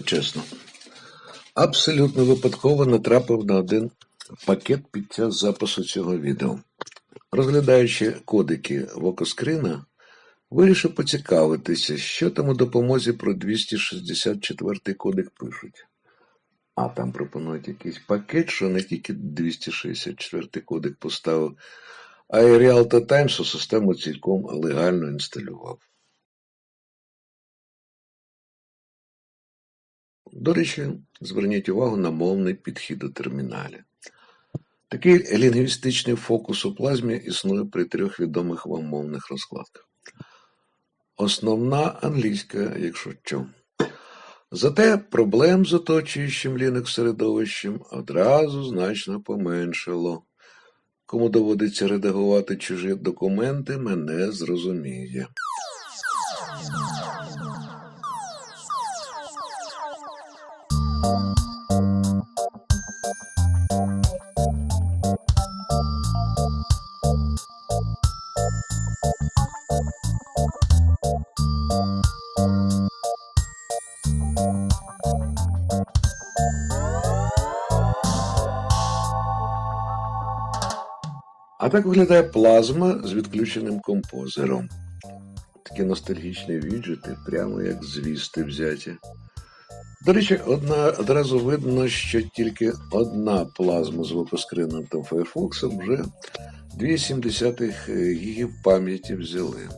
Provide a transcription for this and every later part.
Чесно, абсолютно випадково натрапив на один пакет під час запису цього відео. Розглядаючи кодики Вокоскріна, вирішив поцікавитися, що там у допомозі про 264 кодек пишуть. А там пропонують якийсь пакет, що не тільки 264 кодек поставив, а й Realta Times у систему цілком легально інсталював. До речі, зверніть увагу на мовний підхід у терміналі. Такий лінгвістичний фокус у плазмі існує при 3 відомих вам мовних розкладках. Основна англійська, якщо що. Зате проблем з оточуючим Linux-середовищем одразу значно поменшало. Кому доводиться редагувати чужі документи, мене зрозуміє. А так виглядає плазма з відключеним композером. Такі ностальгічні віджити, прямо як звісти взяті. До речі, одразу видно, що тільки одна плазма з Вокоскрином та Firefox вже 2,7 гігів пам'яті взяли.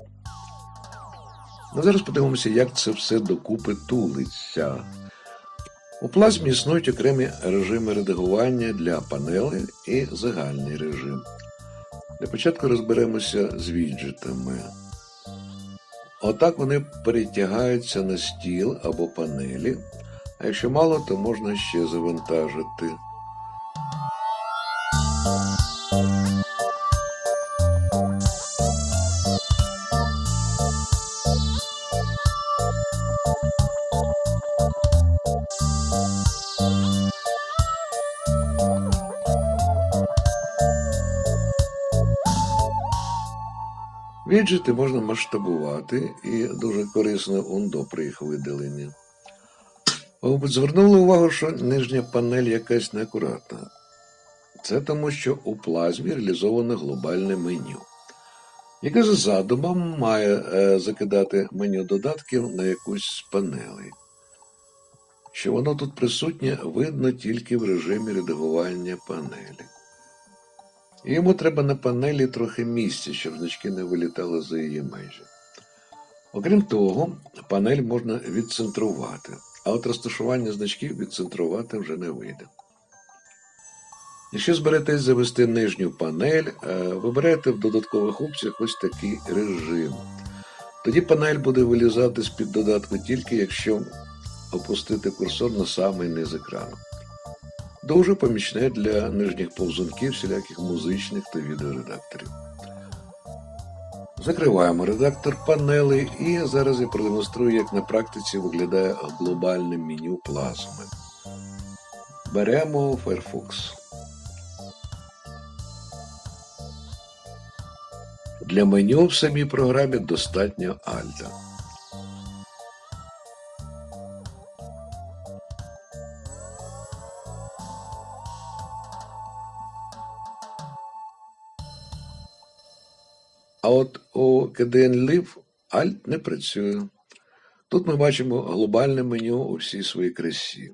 Ну, зараз подивимося, як це все докупи тулиться. У плазмі існують окремі режими редагування для панелей і загальний режим. Для початку розберемося з віджитами. Отак вони перетягаються на стіл або панелі, а якщо мало, то можна ще завантажити. Віджити можна масштабувати і дуже корисно ондо при їх видаленні. Ви, мабуть, звернули увагу, що нижня панель якась неакуратна. Це тому, що у плазмі реалізовано глобальне меню, яке за задумом має закидати меню додатків на якусь з панелей. Що воно тут присутнє, видно тільки в режимі редагування панелі. І йому треба на панелі трохи місця, щоб значки не вилітали за її межі. Окрім того, панель можна відцентрувати, а от розташування значків відцентрувати вже не вийде. Якщо зберетесь завести нижню панель, вибирайте в додаткових опціях ось такий режим. Тоді панель буде вилізати з-під додатку тільки якщо опустити курсор на самий низ екрану. Дуже помічне для нижніх повзунків всіляких музичних та відеоредакторів. Закриваємо редактор панелей і зараз я продемонструю, як на практиці виглядає глобальне меню плазми. Беремо Firefox. Для меню в самій програмі достатньо Alt. А от у KDE-Live Alt не працює. Тут ми бачимо глобальне меню у всій своїй красі.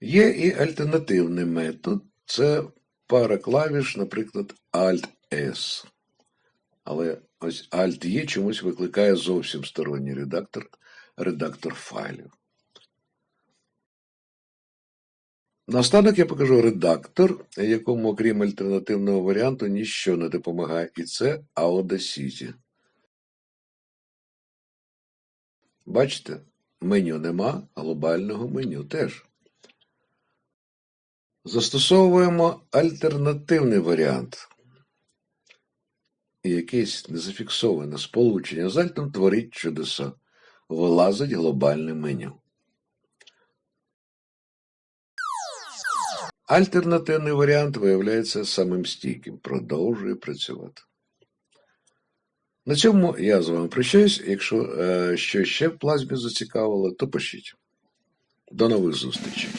Є і альтернативний метод. Це пара клавіш, наприклад, Alt-S. Але ось Alt-E чомусь викликає зовсім сторонній редактор файлів. Наостанок я покажу редактор, якому, окрім альтернативного варіанту, ніщо не допомагає, і це Audacity. Бачите, меню нема, глобального меню теж. Застосовуємо альтернативний варіант. і якесь незафіксоване сполучення з альтом творить чудеса. Вилазить глобальне меню. Альтернативний варіант виявляється самим стійким. Продовжує працювати. На цьому я з вами прощаюсь. Якщо що ще в плазмі зацікавило, то пишіть. До нових зустрічей.